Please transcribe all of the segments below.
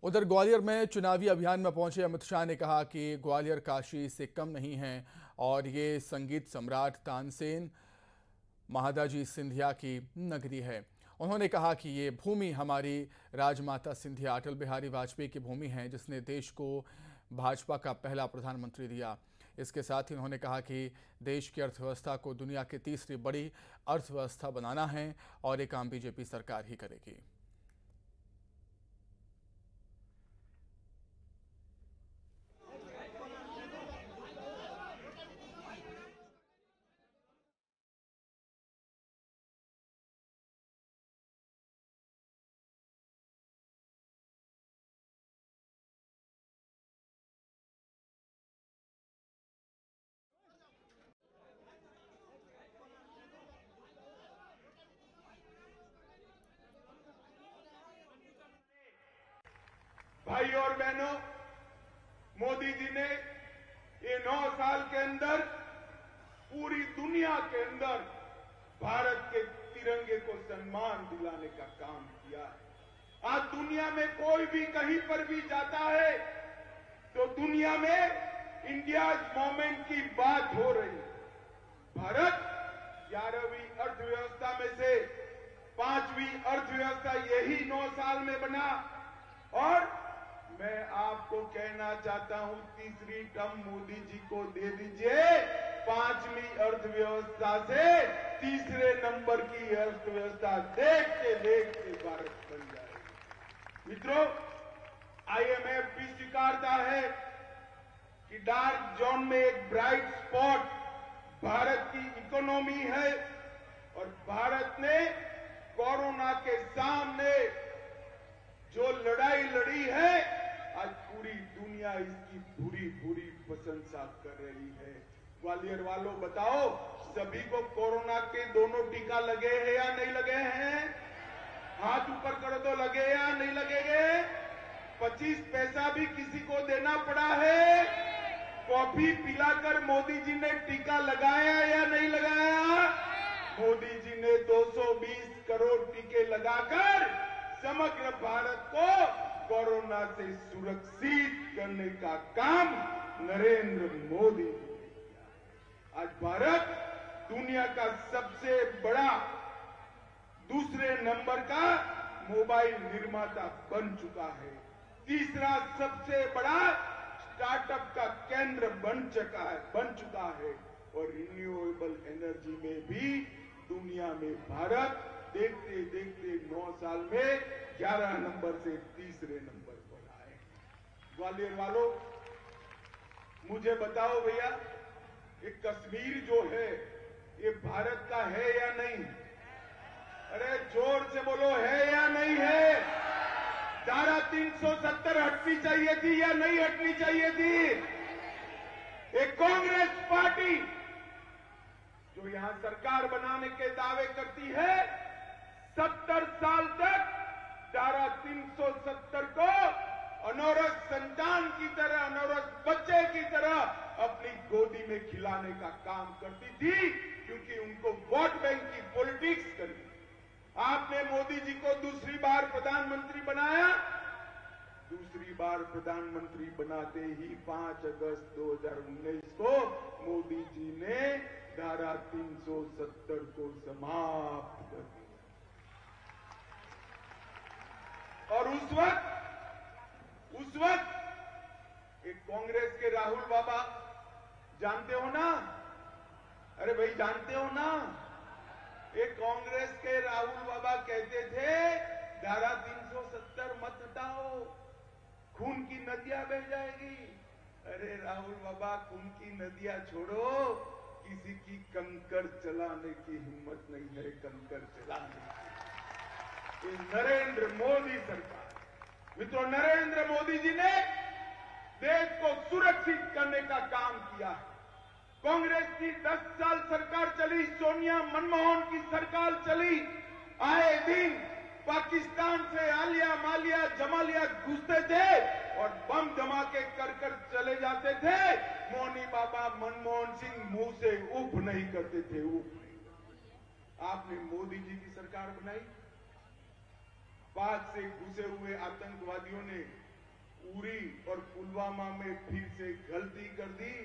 उधर ग्वालियर में चुनावी अभियान में पहुंचे अमित शाह ने कहा कि ग्वालियर काशी से कम नहीं है और ये संगीत सम्राट तानसेन महादाजी सिंधिया की नगरी है। उन्होंने कहा कि ये भूमि हमारी राजमाता सिंधिया अटल बिहारी वाजपेयी की भूमि है, जिसने देश को भाजपा का पहला प्रधानमंत्री दिया। इसके साथ ही उन्होंने कहा कि देश की अर्थव्यवस्था को दुनिया की तीसरी बड़ी अर्थव्यवस्था बनाना है और ये काम बीजेपी सरकार ही करेगी। भाई और बहनों, मोदी जी ने ये 9 साल के अंदर पूरी दुनिया के अंदर भारत के तिरंगे को सम्मान दिलाने का काम किया है। आज दुनिया में कोई भी कहीं पर भी जाता है तो दुनिया में इंडिया मूवमेंट की बात हो रही है। भारत 11वीं अर्थव्यवस्था में से 5वीं अर्थव्यवस्था यही 9 साल में बना और मैं आपको कहना चाहता हूं, तीसरी टर्म मोदी जी को दे दीजिए, 5वीं अर्थव्यवस्था से तीसरे नंबर की अर्थव्यवस्था देखते भारत बन जाएगी। मित्रों, आईएमएफ भी स्वीकारता है कि डार्क जोन में एक ब्राइट स्पॉट भारत की इकोनॉमी है और भारत ने कोरोना के सामने जो लड़ाई लड़ी है, आज पूरी दुनिया इसकी पूरी प्रशंसा कर रही है। ग्वालियर वालों बताओ, सभी को कोरोना के दोनों टीका लगे हैं या नहीं लगे हैं? हाथ ऊपर करो तो लगे या नहीं लगेंगे? 25 पैसा भी किसी को देना पड़ा है? कॉफी पिलाकर मोदी जी ने टीका लगाया या नहीं लगाया? मोदी जी ने 220 करोड़ टीके लगाकर समग्र भारत को कोरोना से सुरक्षित करने का काम नरेंद्र मोदी जी ने किया। आज भारत दुनिया का सबसे बड़ा दूसरे नंबर का मोबाइल निर्माता बन चुका है। तीसरा सबसे बड़ा स्टार्टअप का केंद्र बन चुका है और रिन्यूएबल एनर्जी में भी दुनिया में भारत देखते 9 साल में 11 नंबर से तीसरे नंबर पर आए। ग्वालियर वालों, मुझे बताओ भैया, ये कश्मीर जो है ये भारत का है या नहीं? अरे जोर से बोलो, है या नहीं है? धारा 370 हटनी चाहिए थी या नहीं हटनी चाहिए थी? एक कांग्रेस पार्टी जो यहां सरकार बनाने के दावे करती है, 70 साल तक धारा 370 को अनौरस संतान की तरह, अनौरस बच्चे की तरह अपनी गोदी में खिलाने का काम करती थी, क्योंकि उनको वोट बैंक की पॉलिटिक्स करनी। आपने मोदी जी को दूसरी बार प्रधानमंत्री बनाया। दूसरी बार प्रधानमंत्री बनाते ही 5 अगस्त 2019 को मोदी जी ने धारा 370 को समाप्त कर दिया। और उस वक्त एक कांग्रेस के राहुल बाबा, जानते हो ना? अरे भाई, जानते हो ना? एक कांग्रेस के राहुल बाबा कहते थे धारा 370 मत हटाओ, खून की नदियां बह जाएगी। अरे राहुल बाबा, खून की नदियां छोड़ो, किसी की कंकर चलाने की हिम्मत नहीं है, कंकर चलाने की। नरेंद्र मोदी सरकार, मित्रों, नरेंद्र मोदी जी ने देश को सुरक्षित करने का काम किया है। कांग्रेस की 10 साल सरकार चली, सोनिया मनमोहन की सरकार चली, आए दिन पाकिस्तान से आलिया मालिया जमालिया घुसते थे और बम जमा के कर चले जाते थे। मोनी बाबा मनमोहन सिंह मुंह से उफ नहीं करते थे, उफ नहीं। आपने मोदी जी की सरकार बनाई, पाक से घुसे हुए आतंकवादियों ने उरी और पुलवामा में फिर से गलती कर दी।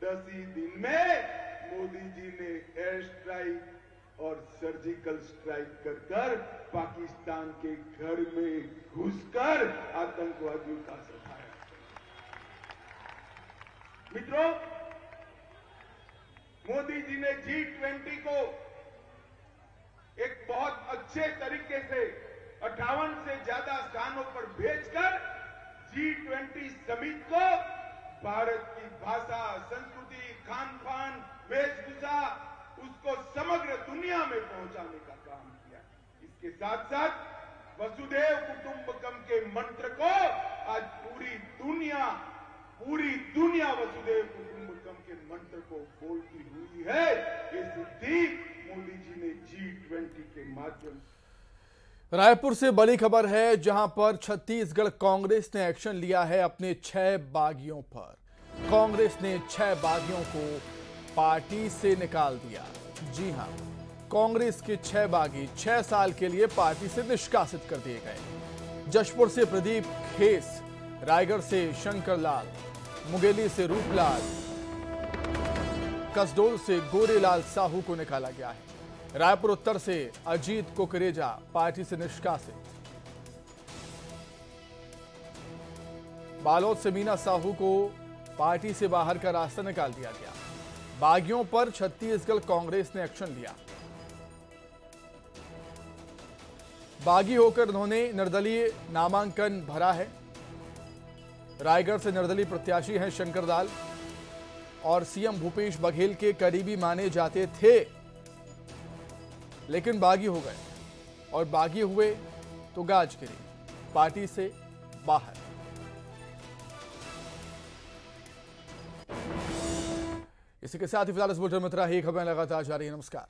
10 ही दिन में मोदी जी ने एयर स्ट्राइक और सर्जिकल स्ट्राइक कर पाकिस्तान के घर में घुसकर आतंकवादियों का सफाया। मित्रों, मोदी जी ने G20 को एक बहुत अच्छे तरीके से 58 से ज्यादा स्थानों पर भेजकर G20 समिट को भारत की भाषा, संस्कृति, खान-पान, वेशभूषा उसको समग्र दुनिया में पहुंचाने का काम किया। इसके साथ साथ वसुधैव कुटुंबकम के मंत्र को आज पूरी दुनिया वसुधैव कुटुंबकम के मंत्र को बोलती हुई है। ये सिद्धि मोदी जी ने G20 के माध्यम से। रायपुर से बड़ी खबर है, जहां पर छत्तीसगढ़ कांग्रेस ने एक्शन लिया है अपने 6 बागियों पर। कांग्रेस ने 6 बागियों को पार्टी से निकाल दिया। जी हां, कांग्रेस के 6 बागी 6 साल के लिए पार्टी से निष्कासित कर दिए गए। जशपुर से प्रदीप खेस, रायगढ़ से शंकर लाल, मुंगेली से रूपलाल, कसडोल से गोरेलाल साहू को निकाला गया है। रायपुर उत्तर से अजीत कुकरेजा पार्टी से निष्कासित। बालोद से मीना साहू को पार्टी से बाहर का रास्ता निकाल दिया गया। बागियों पर छत्तीसगढ़ कांग्रेस ने एक्शन लिया। बागी होकर उन्होंने निर्दलीय नामांकन भरा है। रायगढ़ से निर्दलीय प्रत्याशी हैं शंकर लाल और सीएम भूपेश बघेल के करीबी माने जाते थे, लेकिन बागी हो गए और बागी हुए तो गाज गिरी, पार्टी से बाहर। इसी के साथ ही फिलहाल इस बुलेटिन में इतना ही। खबरें लगातार जारी है। नमस्कार।